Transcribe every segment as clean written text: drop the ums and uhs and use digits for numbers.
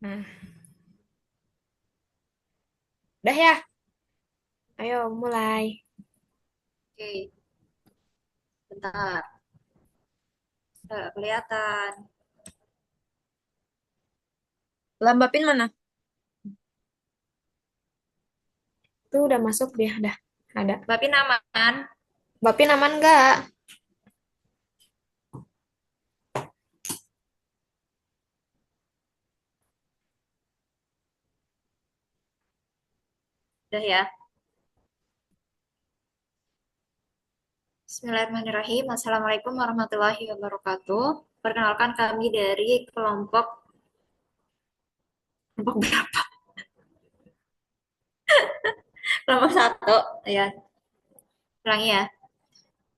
Nah, udah ya? Ayo mulai. Oke, bentar. Nggak kelihatan. Lambapin mana? Tuh udah masuk dia, dah. Ada. Bapin aman? Bapin aman nggak? Udah ya. Bismillahirrahmanirrahim. Assalamualaikum warahmatullahi wabarakatuh. Perkenalkan kami dari kelompok berapa? Kelompok satu. Ya, ulangi ya.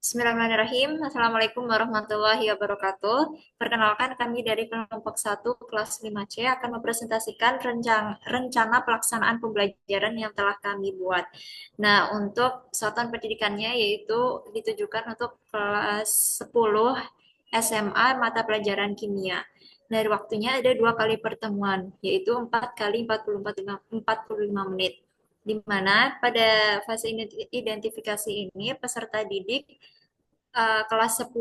Bismillahirrahmanirrahim. Assalamualaikum warahmatullahi wabarakatuh. Perkenalkan kami dari kelompok satu kelas 5C akan mempresentasikan rencana pelaksanaan pembelajaran yang telah kami buat. Nah, untuk satuan pendidikannya yaitu ditujukan untuk kelas 10 SMA mata pelajaran kimia. Dari waktunya ada dua kali pertemuan, yaitu 4 kali 45 menit. Di mana pada fase identifikasi ini peserta didik kelas 10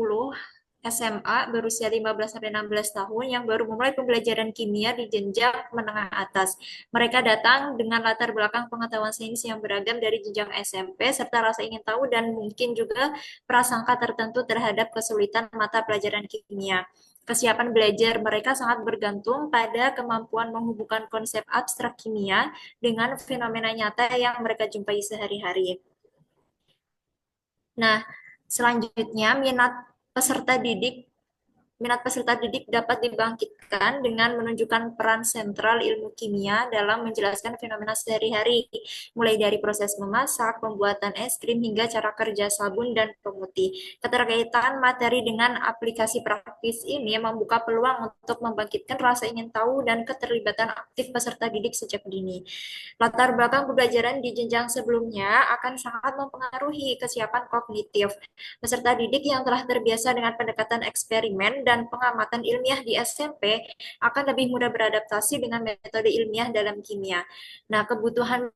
SMA berusia 15 sampai 16 tahun yang baru memulai pembelajaran kimia di jenjang menengah atas. Mereka datang dengan latar belakang pengetahuan sains yang beragam dari jenjang SMP serta rasa ingin tahu dan mungkin juga prasangka tertentu terhadap kesulitan mata pelajaran kimia. Kesiapan belajar mereka sangat bergantung pada kemampuan menghubungkan konsep abstrak kimia dengan fenomena nyata yang mereka jumpai sehari-hari. Nah, selanjutnya peserta didik minat peserta didik dapat dibangkitkan dengan menunjukkan peran sentral ilmu kimia dalam menjelaskan fenomena sehari-hari, mulai dari proses memasak, pembuatan es krim, hingga cara kerja sabun dan pemutih. Keterkaitan materi dengan aplikasi praktis ini membuka peluang untuk membangkitkan rasa ingin tahu dan keterlibatan aktif peserta didik sejak dini. Latar belakang pembelajaran di jenjang sebelumnya akan sangat mempengaruhi kesiapan kognitif. Peserta didik yang telah terbiasa dengan pendekatan eksperimen dan pengamatan ilmiah di SMP akan lebih mudah beradaptasi dengan metode ilmiah dalam kimia. Nah, kebutuhan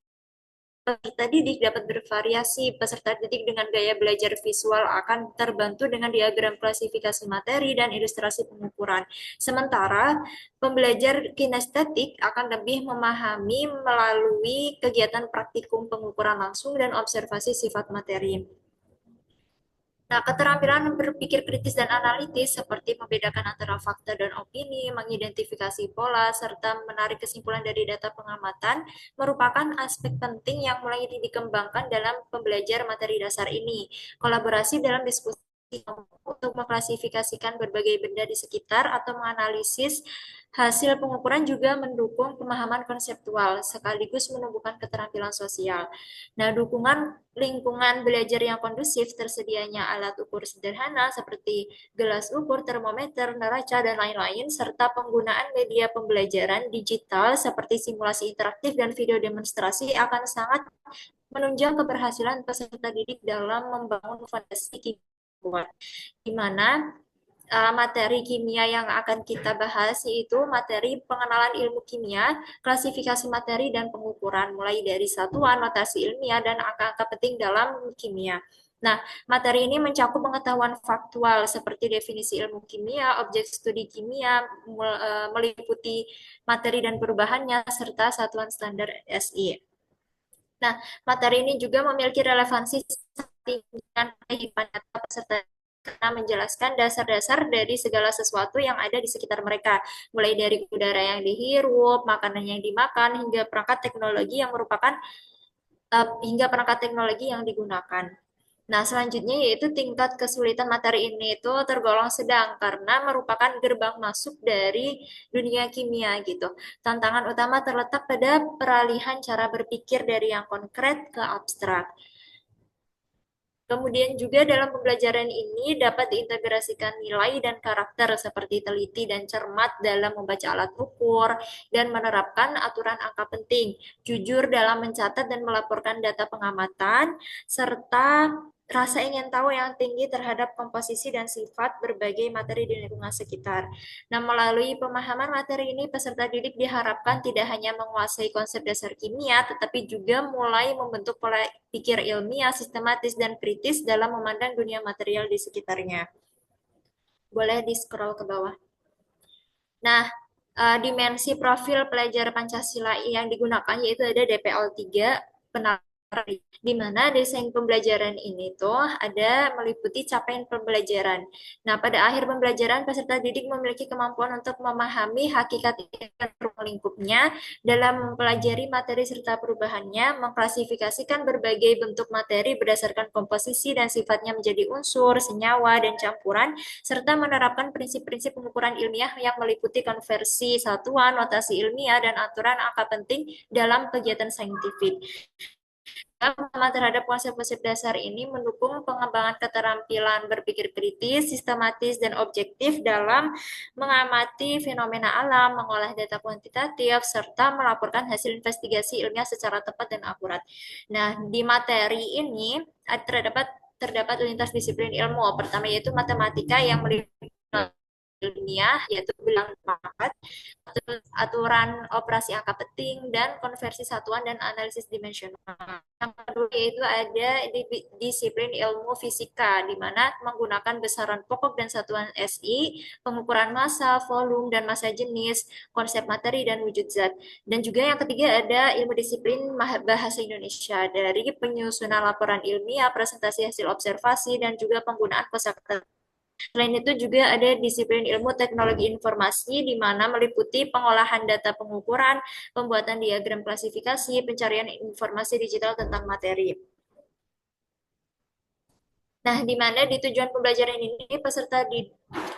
peserta didik dapat bervariasi. Peserta didik dengan gaya belajar visual akan terbantu dengan diagram klasifikasi materi dan ilustrasi pengukuran. Sementara pembelajar kinestetik akan lebih memahami melalui kegiatan praktikum pengukuran langsung dan observasi sifat materi. Nah, keterampilan berpikir kritis dan analitis seperti membedakan antara fakta dan opini, mengidentifikasi pola, serta menarik kesimpulan dari data pengamatan merupakan aspek penting yang mulai dikembangkan dalam pembelajar materi dasar ini. Kolaborasi dalam diskusi untuk mengklasifikasikan berbagai benda di sekitar atau menganalisis hasil pengukuran juga mendukung pemahaman konseptual sekaligus menumbuhkan keterampilan sosial. Nah, dukungan lingkungan belajar yang kondusif, tersedianya alat ukur sederhana seperti gelas ukur, termometer, neraca, dan lain-lain, serta penggunaan media pembelajaran digital seperti simulasi interaktif dan video demonstrasi akan sangat menunjang keberhasilan peserta didik dalam membangun fondasi kimia, di mana materi kimia yang akan kita bahas yaitu materi pengenalan ilmu kimia, klasifikasi materi dan pengukuran, mulai dari satuan, notasi ilmiah, dan angka-angka penting dalam kimia. Nah, materi ini mencakup pengetahuan faktual seperti definisi ilmu kimia, objek studi kimia, meliputi materi dan perubahannya, serta satuan standar SI. Nah, materi ini juga memiliki relevansi dengan kehidupan nyata peserta karena menjelaskan dasar-dasar dari segala sesuatu yang ada di sekitar mereka, mulai dari udara yang dihirup, makanan yang dimakan, hingga perangkat teknologi yang digunakan. Nah, selanjutnya yaitu tingkat kesulitan materi ini itu tergolong sedang karena merupakan gerbang masuk dari dunia kimia gitu. Tantangan utama terletak pada peralihan cara berpikir dari yang konkret ke abstrak. Kemudian juga dalam pembelajaran ini dapat diintegrasikan nilai dan karakter seperti teliti dan cermat dalam membaca alat ukur dan menerapkan aturan angka penting, jujur dalam mencatat dan melaporkan data pengamatan, serta rasa ingin tahu yang tinggi terhadap komposisi dan sifat berbagai materi di lingkungan sekitar. Nah, melalui pemahaman materi ini, peserta didik diharapkan tidak hanya menguasai konsep dasar kimia, tetapi juga mulai membentuk pola pikir ilmiah, sistematis, dan kritis dalam memandang dunia material di sekitarnya. Boleh di-scroll ke bawah. Nah, dimensi profil pelajar Pancasila yang digunakan yaitu ada DPL 3, di mana desain pembelajaran ini tuh ada meliputi capaian pembelajaran. Nah, pada akhir pembelajaran, peserta didik memiliki kemampuan untuk memahami hakikat dan ruang lingkupnya dalam mempelajari materi serta perubahannya, mengklasifikasikan berbagai bentuk materi berdasarkan komposisi dan sifatnya menjadi unsur, senyawa, dan campuran, serta menerapkan prinsip-prinsip pengukuran ilmiah yang meliputi konversi satuan, notasi ilmiah, dan aturan angka penting dalam kegiatan saintifik. Pemahaman terhadap konsep-konsep dasar ini mendukung pengembangan keterampilan berpikir kritis, sistematis, dan objektif dalam mengamati fenomena alam, mengolah data kuantitatif, serta melaporkan hasil investigasi ilmiah secara tepat dan akurat. Nah, di materi ini terdapat terdapat lintas disiplin ilmu. Pertama yaitu matematika yang meliputi ilmiah, yaitu bilangan pangkat, aturan operasi angka penting, dan konversi satuan dan analisis dimensional. Yang kedua yaitu ada disiplin ilmu fisika, di mana menggunakan besaran pokok dan satuan SI, pengukuran massa, volume, dan massa jenis, konsep materi, dan wujud zat. Dan juga yang ketiga ada ilmu disiplin bahasa Indonesia, dari penyusunan laporan ilmiah, presentasi hasil observasi, dan juga penggunaan kosakata. Selain itu juga ada disiplin ilmu teknologi informasi di mana meliputi pengolahan data pengukuran, pembuatan diagram klasifikasi, pencarian informasi digital tentang materi. Nah, di mana di tujuan pembelajaran ini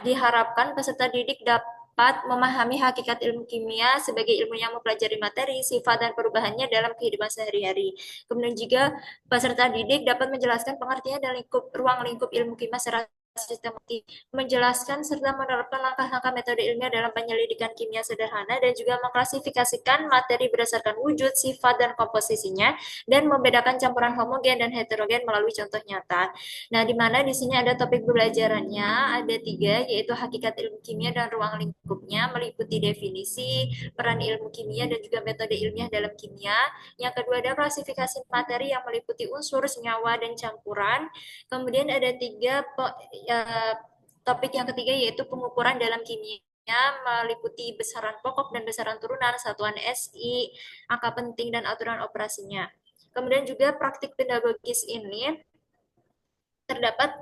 diharapkan peserta didik dapat memahami hakikat ilmu kimia sebagai ilmu yang mempelajari materi, sifat, dan perubahannya dalam kehidupan sehari-hari. Kemudian juga peserta didik dapat menjelaskan pengertian dan ruang lingkup ilmu kimia secara sistematis, menjelaskan serta menerapkan langkah-langkah metode ilmiah dalam penyelidikan kimia sederhana, dan juga mengklasifikasikan materi berdasarkan wujud, sifat, dan komposisinya, dan membedakan campuran homogen dan heterogen melalui contoh nyata. Nah, di mana di sini ada topik pembelajarannya, ada tiga, yaitu hakikat ilmu kimia dan ruang lingkupnya, meliputi definisi, peran ilmu kimia, dan juga metode ilmiah dalam kimia. Yang kedua ada klasifikasi materi yang meliputi unsur, senyawa, dan campuran. Kemudian ada tiga topik yang ketiga yaitu pengukuran dalam kimia, meliputi besaran pokok dan besaran turunan, satuan SI, angka penting, dan aturan operasinya. Kemudian juga praktik pedagogis ini terdapat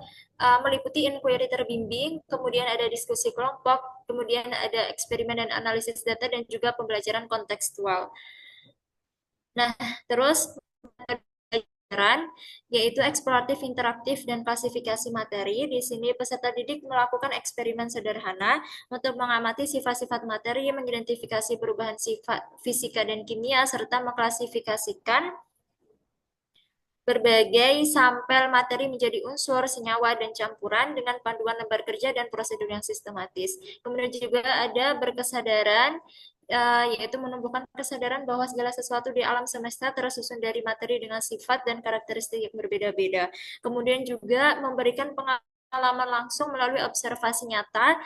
meliputi inquiry terbimbing, kemudian ada diskusi kelompok, kemudian ada eksperimen dan analisis data, dan juga pembelajaran kontekstual. Nah, terus pembelajaran yaitu eksploratif, interaktif, dan klasifikasi materi. Di sini peserta didik melakukan eksperimen sederhana untuk mengamati sifat-sifat materi, mengidentifikasi perubahan sifat fisika dan kimia, serta mengklasifikasikan berbagai sampel materi menjadi unsur, senyawa, dan campuran dengan panduan lembar kerja dan prosedur yang sistematis. Kemudian juga ada berkesadaran, yaitu menumbuhkan kesadaran bahwa segala sesuatu di alam semesta tersusun dari materi dengan sifat dan karakteristik yang berbeda-beda. Kemudian juga memberikan pengalaman langsung melalui observasi nyata,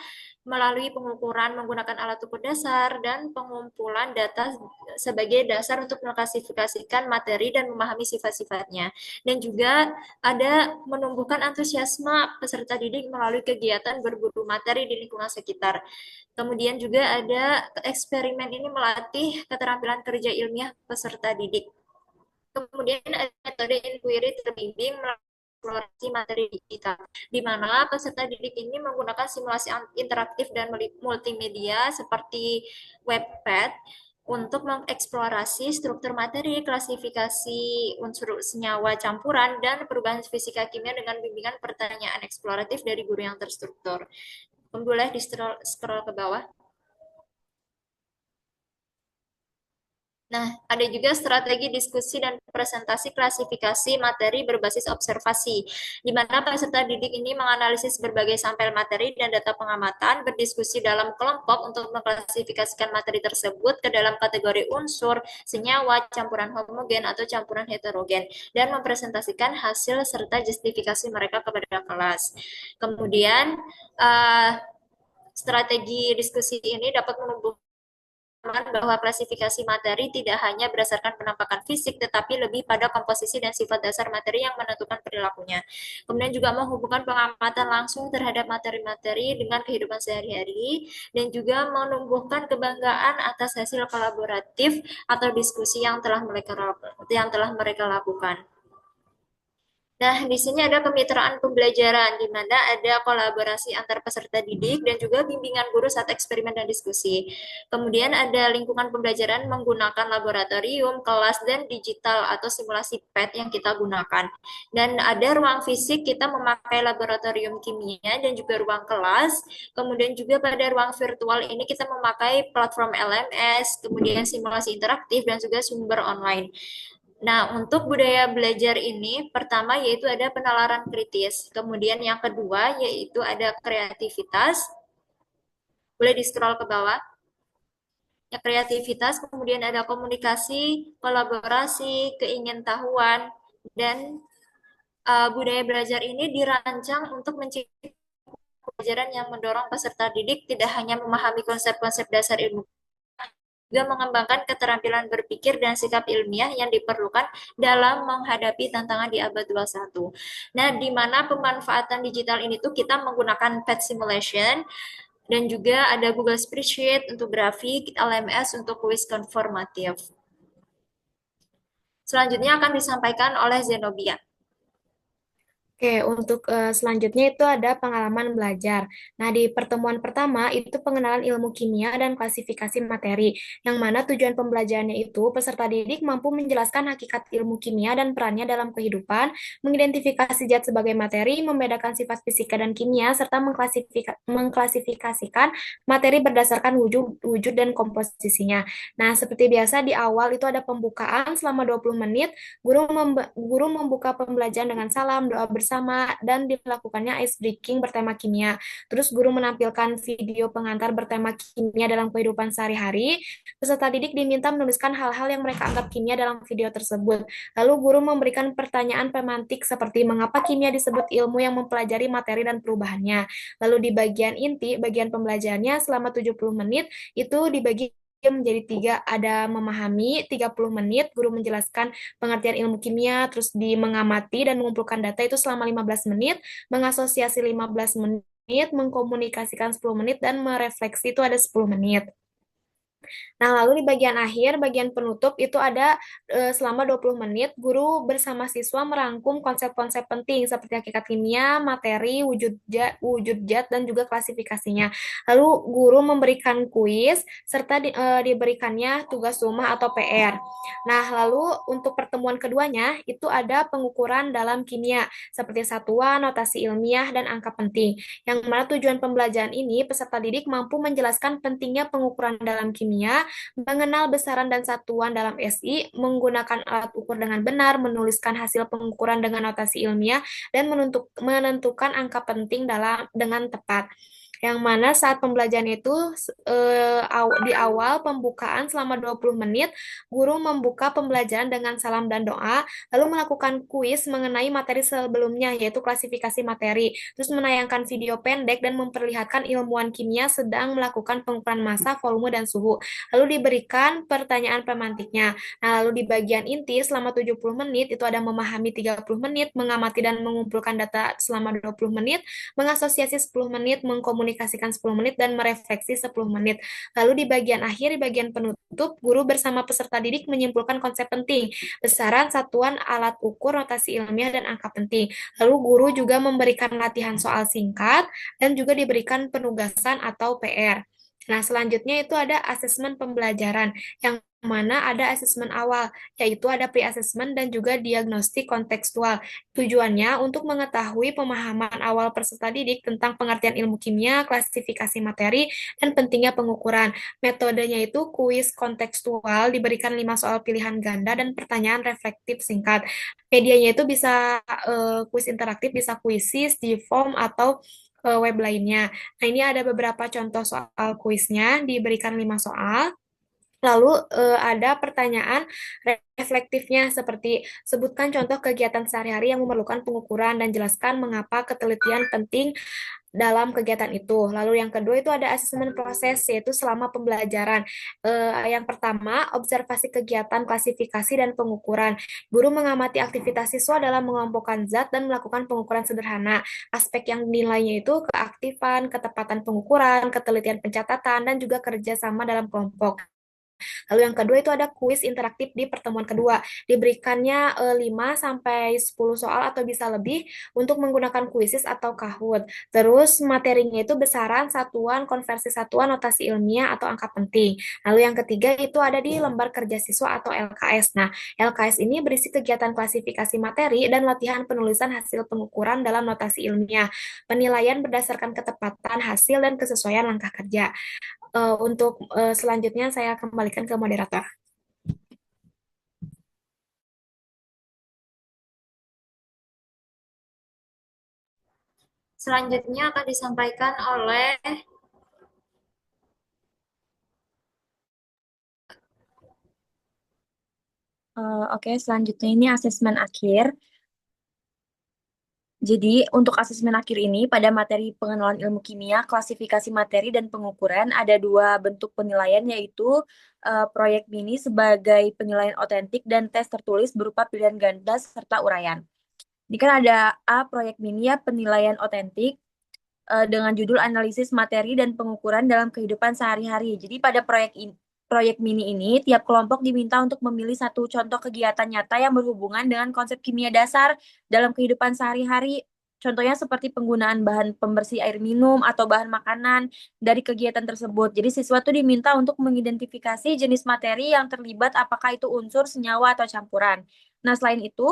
melalui pengukuran menggunakan alat ukur dasar, dan pengumpulan data sebagai dasar untuk mengklasifikasikan materi dan memahami sifat-sifatnya. Dan juga ada menumbuhkan antusiasme peserta didik melalui kegiatan berburu materi di lingkungan sekitar. Kemudian juga ada eksperimen ini melatih keterampilan kerja ilmiah peserta didik. Kemudian ada metode inquiry terbimbing eksplorasi materi digital, di mana peserta didik ini menggunakan simulasi interaktif dan multimedia seperti webpad untuk mengeksplorasi struktur materi, klasifikasi unsur senyawa campuran, dan perubahan fisika kimia dengan bimbingan pertanyaan eksploratif dari guru yang terstruktur. Boleh di scroll ke bawah. Nah, ada juga strategi diskusi dan presentasi klasifikasi materi berbasis observasi, di mana peserta didik ini menganalisis berbagai sampel materi dan data pengamatan, berdiskusi dalam kelompok untuk mengklasifikasikan materi tersebut ke dalam kategori unsur, senyawa, campuran homogen atau campuran heterogen, dan mempresentasikan hasil serta justifikasi mereka kepada kelas. Kemudian, uh, strategi diskusi ini dapat menumbuhkan bahwa klasifikasi materi tidak hanya berdasarkan penampakan fisik, tetapi lebih pada komposisi dan sifat dasar materi yang menentukan perilakunya. Kemudian juga menghubungkan pengamatan langsung terhadap materi-materi dengan kehidupan sehari-hari, dan juga menumbuhkan kebanggaan atas hasil kolaboratif atau diskusi yang telah mereka lakukan. Nah, di sini ada kemitraan pembelajaran, di mana ada kolaborasi antar peserta didik dan juga bimbingan guru saat eksperimen dan diskusi. Kemudian ada lingkungan pembelajaran menggunakan laboratorium, kelas, dan digital atau simulasi PET yang kita gunakan. Dan ada ruang fisik, kita memakai laboratorium kimia dan juga ruang kelas. Kemudian juga pada ruang virtual ini kita memakai platform LMS, kemudian simulasi interaktif, dan juga sumber online. Nah, untuk budaya belajar ini, pertama yaitu ada penalaran kritis. Kemudian yang kedua yaitu ada kreativitas. Boleh di-scroll ke bawah. Ya, kreativitas, kemudian ada komunikasi, kolaborasi, keingintahuan, dan budaya belajar ini dirancang untuk menciptakan pelajaran yang mendorong peserta didik tidak hanya memahami konsep-konsep dasar ilmu, juga mengembangkan keterampilan berpikir dan sikap ilmiah yang diperlukan dalam menghadapi tantangan di abad 21. Nah, di mana pemanfaatan digital ini tuh kita menggunakan PET simulation dan juga ada Google Spreadsheet untuk grafik, LMS untuk kuis konformatif. Selanjutnya akan disampaikan oleh Zenobia. Oke, untuk selanjutnya itu ada pengalaman belajar. Nah, di pertemuan pertama itu pengenalan ilmu kimia dan klasifikasi materi, yang mana tujuan pembelajarannya itu peserta didik mampu menjelaskan hakikat ilmu kimia dan perannya dalam kehidupan, mengidentifikasi zat sebagai materi, membedakan sifat fisika dan kimia, serta mengklasifikasikan materi berdasarkan wujud, wujud dan komposisinya. Nah, seperti biasa di awal itu ada pembukaan selama 20 menit. Guru membuka pembelajaran dengan salam, doa bersama, dan dilakukannya ice breaking bertema kimia. Terus guru menampilkan video pengantar bertema kimia dalam kehidupan sehari-hari. Peserta didik diminta menuliskan hal-hal yang mereka anggap kimia dalam video tersebut. Lalu guru memberikan pertanyaan pemantik seperti mengapa kimia disebut ilmu yang mempelajari materi dan perubahannya. Lalu di bagian inti, bagian pembelajarannya selama 70 menit itu dibagi menjadi tiga, ada memahami 30 menit, guru menjelaskan pengertian ilmu kimia, terus di mengamati dan mengumpulkan data itu selama 15 menit, mengasosiasi 15 menit, mengkomunikasikan 10 menit, dan merefleksi itu ada 10 menit. Nah, lalu di bagian akhir, bagian penutup itu ada selama 20 menit, guru bersama siswa merangkum konsep-konsep penting seperti hakikat kimia, materi, wujud zat, dan juga klasifikasinya. Lalu guru memberikan kuis serta diberikannya tugas rumah atau PR. Nah, lalu untuk pertemuan keduanya itu ada pengukuran dalam kimia seperti satuan, notasi ilmiah, dan angka penting. Yang mana tujuan pembelajaran ini peserta didik mampu menjelaskan pentingnya pengukuran dalam kimia, mengenal besaran dan satuan dalam SI, menggunakan alat ukur dengan benar, menuliskan hasil pengukuran dengan notasi ilmiah, dan menentukan angka penting dengan tepat. Yang mana saat pembelajaran itu di awal pembukaan selama 20 menit, guru membuka pembelajaran dengan salam dan doa, lalu melakukan kuis mengenai materi sebelumnya, yaitu klasifikasi materi, terus menayangkan video pendek dan memperlihatkan ilmuwan kimia sedang melakukan pengukuran massa, volume, dan suhu. Lalu diberikan pertanyaan pemantiknya. Nah, lalu di bagian inti selama 70 menit itu ada memahami 30 menit, mengamati dan mengumpulkan data selama 20 menit, mengasosiasi 10 menit, mengkomunikasikan 10 menit, dan merefleksi 10 menit. Lalu di bagian akhir, di bagian penutup, guru bersama peserta didik menyimpulkan konsep penting, besaran, satuan, alat ukur, notasi ilmiah, dan angka penting. Lalu guru juga memberikan latihan soal singkat dan juga diberikan penugasan atau PR. Nah, selanjutnya itu ada asesmen pembelajaran, yang mana ada asesmen awal, yaitu ada pre-assessment dan juga diagnostik kontekstual. Tujuannya untuk mengetahui pemahaman awal peserta didik tentang pengertian ilmu kimia, klasifikasi materi, dan pentingnya pengukuran. Metodenya itu kuis kontekstual, diberikan 5 soal pilihan ganda dan pertanyaan reflektif singkat. Medianya itu bisa kuis interaktif, bisa kuisis, di form, atau web lainnya. Nah, ini ada beberapa contoh soal kuisnya, diberikan 5 soal. Lalu ada pertanyaan reflektifnya seperti sebutkan contoh kegiatan sehari-hari yang memerlukan pengukuran dan jelaskan mengapa ketelitian penting dalam kegiatan itu. Lalu yang kedua itu ada asesmen proses, yaitu selama pembelajaran. Yang pertama, observasi kegiatan, klasifikasi, dan pengukuran. Guru mengamati aktivitas siswa dalam mengelompokkan zat dan melakukan pengukuran sederhana. Aspek yang dinilainya itu keaktifan, ketepatan pengukuran, ketelitian pencatatan, dan juga kerjasama dalam kelompok. Lalu yang kedua itu ada kuis interaktif di pertemuan kedua. Diberikannya 5 sampai 10 soal atau bisa lebih untuk menggunakan kuisis atau Kahoot. Terus materinya itu besaran, satuan, konversi satuan, notasi ilmiah atau angka penting. Lalu yang ketiga itu ada di lembar kerja siswa atau LKS. Nah, LKS ini berisi kegiatan klasifikasi materi dan latihan penulisan hasil pengukuran dalam notasi ilmiah. Penilaian berdasarkan ketepatan hasil dan kesesuaian langkah kerja. Untuk selanjutnya saya kembalikan ke moderator. Selanjutnya akan disampaikan oleh Oke, selanjutnya ini asesmen akhir. Jadi, untuk asesmen akhir ini, pada materi pengenalan ilmu kimia, klasifikasi materi, dan pengukuran, ada dua bentuk penilaian, yaitu proyek mini sebagai penilaian otentik dan tes tertulis berupa pilihan ganda serta uraian. Ini kan ada proyek mini ya, penilaian otentik dengan judul analisis materi dan pengukuran dalam kehidupan sehari-hari. Jadi pada proyek mini ini, tiap kelompok diminta untuk memilih satu contoh kegiatan nyata yang berhubungan dengan konsep kimia dasar dalam kehidupan sehari-hari. Contohnya seperti penggunaan bahan pembersih air minum atau bahan makanan dari kegiatan tersebut. Jadi siswa tuh diminta untuk mengidentifikasi jenis materi yang terlibat, apakah itu unsur, senyawa, atau campuran. Nah, selain itu,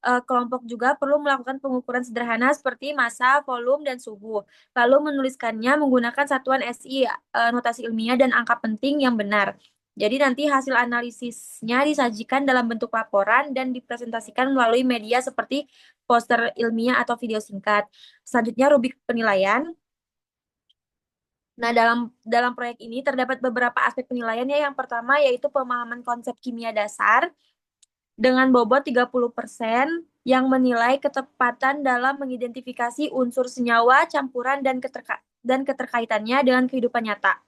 kelompok juga perlu melakukan pengukuran sederhana seperti massa, volume, dan suhu, lalu menuliskannya menggunakan satuan SI, notasi ilmiah, dan angka penting yang benar. Jadi nanti hasil analisisnya disajikan dalam bentuk laporan dan dipresentasikan melalui media seperti poster ilmiah atau video singkat. Selanjutnya rubrik penilaian. Nah, dalam proyek ini terdapat beberapa aspek penilaiannya. Yang pertama yaitu pemahaman konsep kimia dasar dengan bobot 30% yang menilai ketepatan dalam mengidentifikasi unsur senyawa, campuran, dan keterkaitannya dengan kehidupan nyata.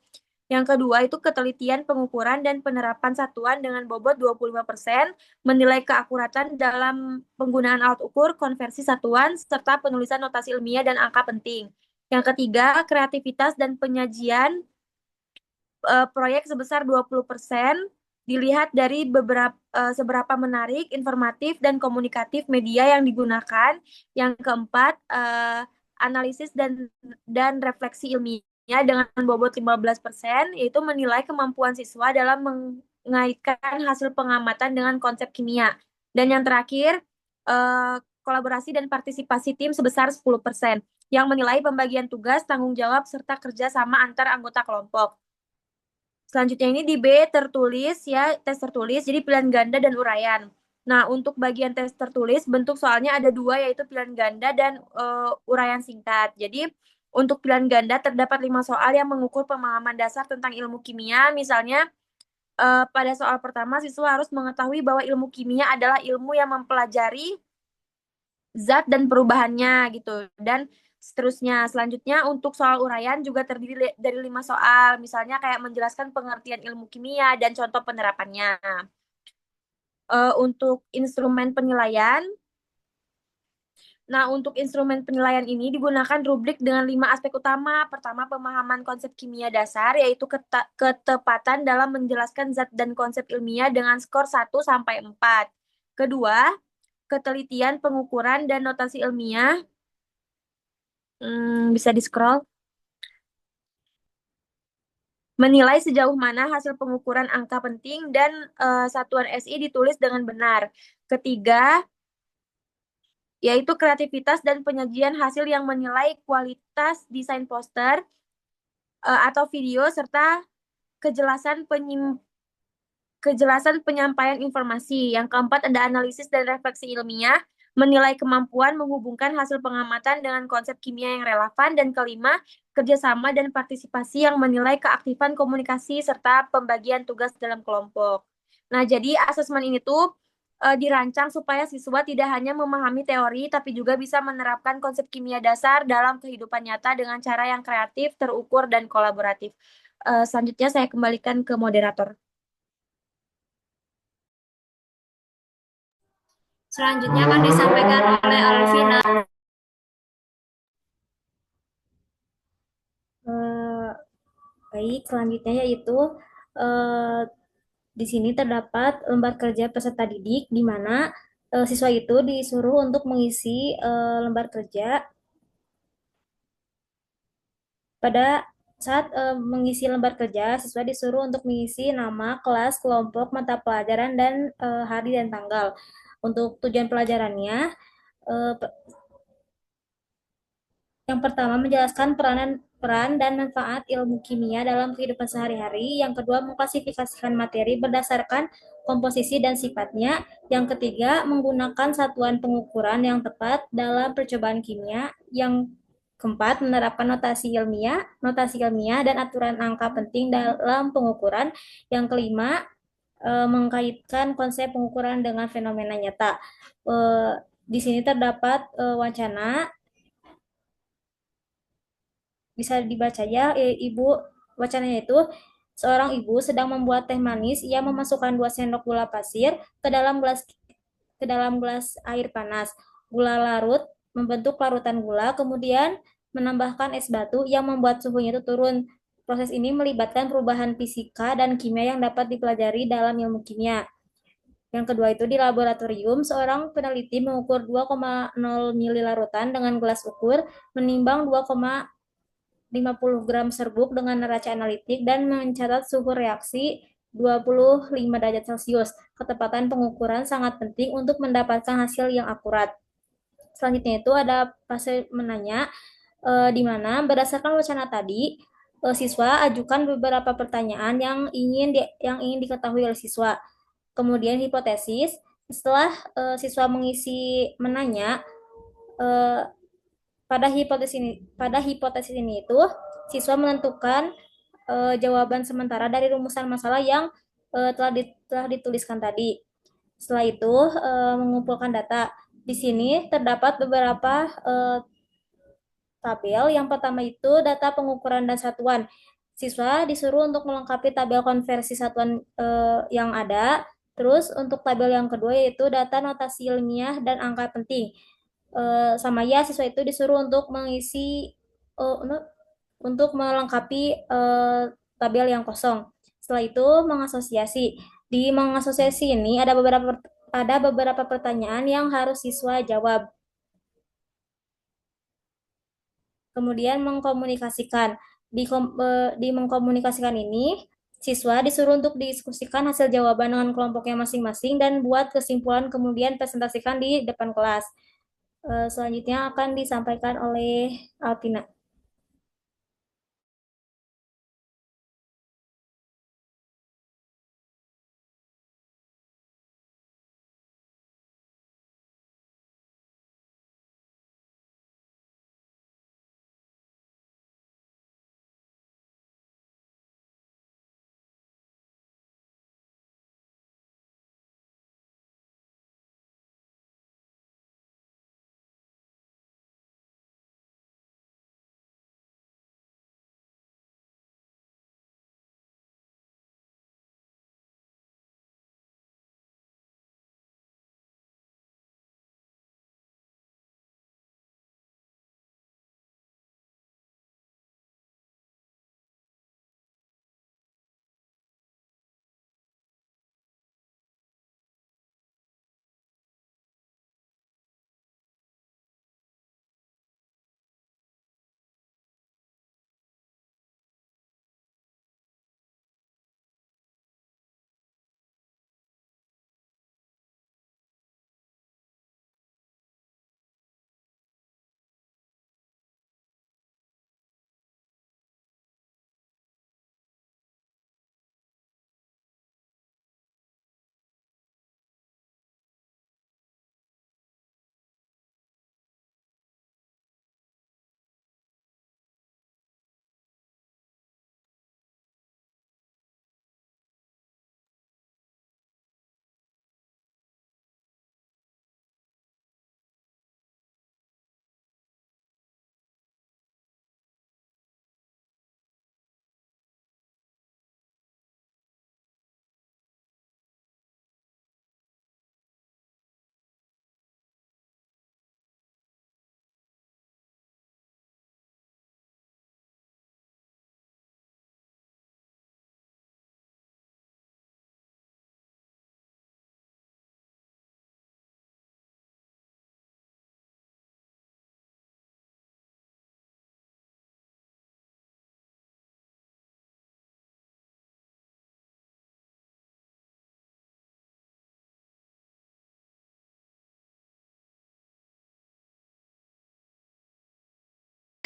Yang kedua itu ketelitian pengukuran dan penerapan satuan dengan bobot 25%, menilai keakuratan dalam penggunaan alat ukur, konversi satuan, serta penulisan notasi ilmiah dan angka penting. Yang ketiga, kreativitas dan penyajian proyek sebesar 20%, dilihat dari seberapa menarik, informatif, dan komunikatif media yang digunakan. Yang keempat, analisis dan refleksi ilmiah dengan bobot 15%, yaitu menilai kemampuan siswa dalam mengaitkan hasil pengamatan dengan konsep kimia. Dan yang terakhir, kolaborasi dan partisipasi tim sebesar 10%, yang menilai pembagian tugas, tanggung jawab, serta kerja sama antar anggota kelompok. Selanjutnya ini di B tertulis ya, tes tertulis, jadi pilihan ganda dan uraian. Nah, untuk bagian tes tertulis, bentuk soalnya ada dua, yaitu pilihan ganda dan uraian singkat. Jadi, untuk pilihan ganda terdapat 5 soal yang mengukur pemahaman dasar tentang ilmu kimia. Misalnya, pada soal pertama, siswa harus mengetahui bahwa ilmu kimia adalah ilmu yang mempelajari zat dan perubahannya gitu. Dan seterusnya. Selanjutnya untuk soal uraian juga terdiri dari 5 soal. Misalnya kayak menjelaskan pengertian ilmu kimia dan contoh penerapannya. Untuk instrumen penilaian, nah, untuk instrumen penilaian ini digunakan rubrik dengan 5 aspek utama. Pertama, pemahaman konsep kimia dasar, yaitu ketepatan dalam menjelaskan zat dan konsep ilmiah dengan skor 1 sampai 4. Kedua, ketelitian, pengukuran, dan notasi ilmiah. Bisa di-scroll. menilai sejauh mana hasil pengukuran angka penting dan satuan SI ditulis dengan benar. Ketiga, yaitu kreativitas dan penyajian hasil yang menilai kualitas desain poster atau video serta kejelasan kejelasan penyampaian informasi. Yang keempat ada analisis dan refleksi ilmiah, menilai kemampuan menghubungkan hasil pengamatan dengan konsep kimia yang relevan. Dan kelima, kerjasama dan partisipasi yang menilai keaktifan komunikasi serta pembagian tugas dalam kelompok. Nah, jadi asesmen ini tuh dirancang supaya siswa tidak hanya memahami teori, tapi juga bisa menerapkan konsep kimia dasar dalam kehidupan nyata dengan cara yang kreatif, terukur, dan kolaboratif. Selanjutnya saya kembalikan ke moderator. Selanjutnya akan disampaikan oleh Alvina. Baik, selanjutnya yaitu eh, di sini terdapat lembar kerja peserta didik di mana siswa itu disuruh untuk mengisi lembar kerja pada saat mengisi lembar kerja, siswa disuruh untuk mengisi nama, kelas, kelompok, mata pelajaran, dan hari dan tanggal. Untuk tujuan pelajarannya, eh, yang pertama, menjelaskan peran dan manfaat ilmu kimia dalam kehidupan sehari-hari. Yang kedua, mengklasifikasikan materi berdasarkan komposisi dan sifatnya. Yang ketiga, menggunakan satuan pengukuran yang tepat dalam percobaan kimia. Yang keempat, menerapkan notasi ilmiah dan aturan angka penting dalam pengukuran. Yang kelima, mengkaitkan konsep pengukuran dengan fenomena nyata. Di sini terdapat wacana, bisa dibaca ya, ibu. Wacananya itu, seorang ibu sedang membuat teh manis. Ia memasukkan 2 sendok gula pasir ke dalam gelas air panas. Gula larut membentuk larutan gula, kemudian menambahkan es batu yang membuat suhunya itu turun. Proses ini melibatkan perubahan fisika dan kimia yang dapat dipelajari dalam ilmu kimia. Yang kedua itu, di laboratorium, seorang peneliti mengukur 2,0 mili larutan dengan gelas ukur, menimbang 2,50 gram serbuk dengan neraca analitik, dan mencatat suhu reaksi 25 derajat Celcius. Ketepatan pengukuran sangat penting untuk mendapatkan hasil yang akurat. Selanjutnya itu ada fase menanya, di mana berdasarkan wacana tadi, siswa ajukan beberapa pertanyaan yang ingin diketahui oleh siswa. Kemudian hipotesis, setelah siswa mengisi menanya, eh, pada hipotesis ini itu siswa menentukan jawaban sementara dari rumusan masalah yang telah dituliskan tadi. Setelah itu mengumpulkan data. Di sini terdapat beberapa tabel. Yang pertama itu data pengukuran dan satuan. Siswa disuruh untuk melengkapi tabel konversi satuan yang ada. Terus untuk tabel yang kedua yaitu data notasi ilmiah dan angka penting. Sama ya, siswa itu disuruh untuk mengisi untuk melengkapi tabel yang kosong. Setelah itu mengasosiasi. Di mengasosiasi ini ada beberapa pertanyaan yang harus siswa jawab. Kemudian mengkomunikasikan. Di mengkomunikasikan ini, siswa disuruh untuk diskusikan hasil jawaban dengan kelompoknya masing-masing dan buat kesimpulan, kemudian presentasikan di depan kelas. Selanjutnya akan disampaikan oleh Alvina.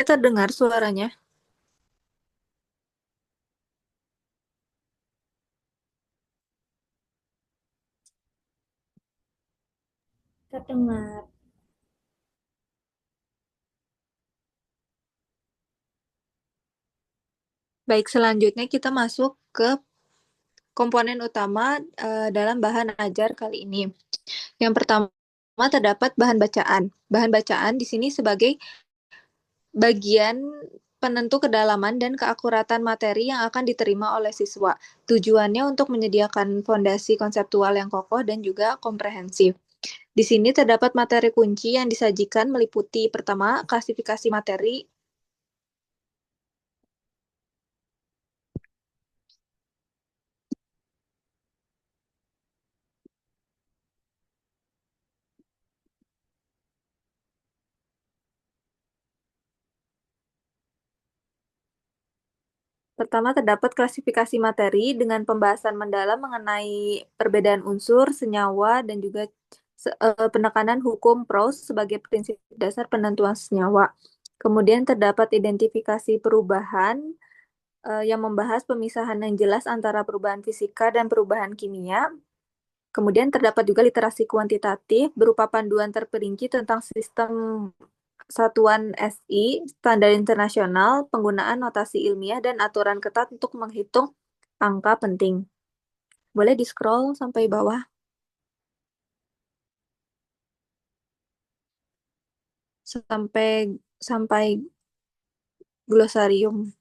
terdengar suaranya? Terdengar. Baik, selanjutnya kita masuk ke komponen utama dalam bahan ajar kali ini. Yang pertama terdapat bahan bacaan. Bahan bacaan di sini sebagai bagian penentu kedalaman dan keakuratan materi yang akan diterima oleh siswa. Tujuannya untuk menyediakan fondasi konseptual yang kokoh dan juga komprehensif. Di sini terdapat materi kunci yang disajikan meliputi pertama, klasifikasi materi. Pertama, terdapat klasifikasi materi dengan pembahasan mendalam mengenai perbedaan unsur, senyawa, dan juga penekanan hukum Proust sebagai prinsip dasar penentuan senyawa. Kemudian terdapat identifikasi perubahan yang membahas pemisahan yang jelas antara perubahan fisika dan perubahan kimia. Kemudian terdapat juga literasi kuantitatif berupa panduan terperinci tentang sistem satuan SI, standar internasional, penggunaan notasi ilmiah, dan aturan ketat untuk menghitung angka penting. Boleh di-scroll sampai bawah. Sampai sampai glosarium.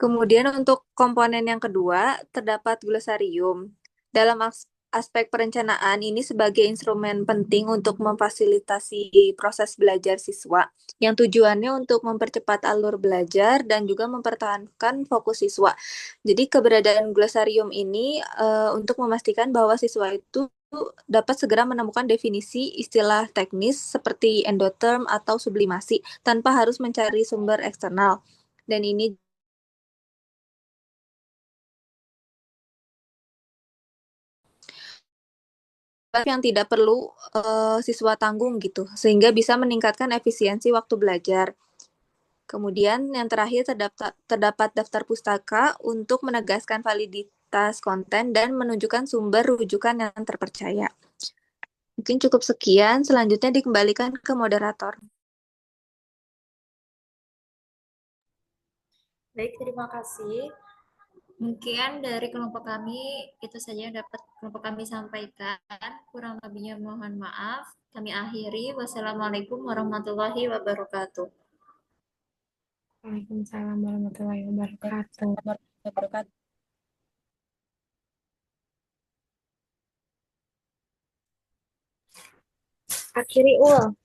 Kemudian untuk komponen yang kedua, terdapat glosarium. Dalam aspek perencanaan ini sebagai instrumen penting untuk memfasilitasi proses belajar siswa, yang tujuannya untuk mempercepat alur belajar dan juga mempertahankan fokus siswa. Jadi keberadaan glosarium ini untuk memastikan bahwa siswa itu dapat segera menemukan definisi istilah teknis seperti endoterm atau sublimasi tanpa harus mencari sumber eksternal. Dan ini yang tidak perlu siswa tanggung gitu, sehingga bisa meningkatkan efisiensi waktu belajar. Kemudian yang terakhir terdapat daftar pustaka untuk menegaskan validitas konten dan menunjukkan sumber rujukan yang terpercaya. Mungkin cukup sekian, selanjutnya dikembalikan ke moderator. Baik, terima kasih. Mungkin dari kelompok kami itu saja yang dapat kelompok kami sampaikan. Kurang lebihnya mohon maaf. Kami akhiri. Wassalamualaikum warahmatullahi wabarakatuh. Waalaikumsalam warahmatullahi wabarakatuh. Wabarakatuh. Akhiri ul.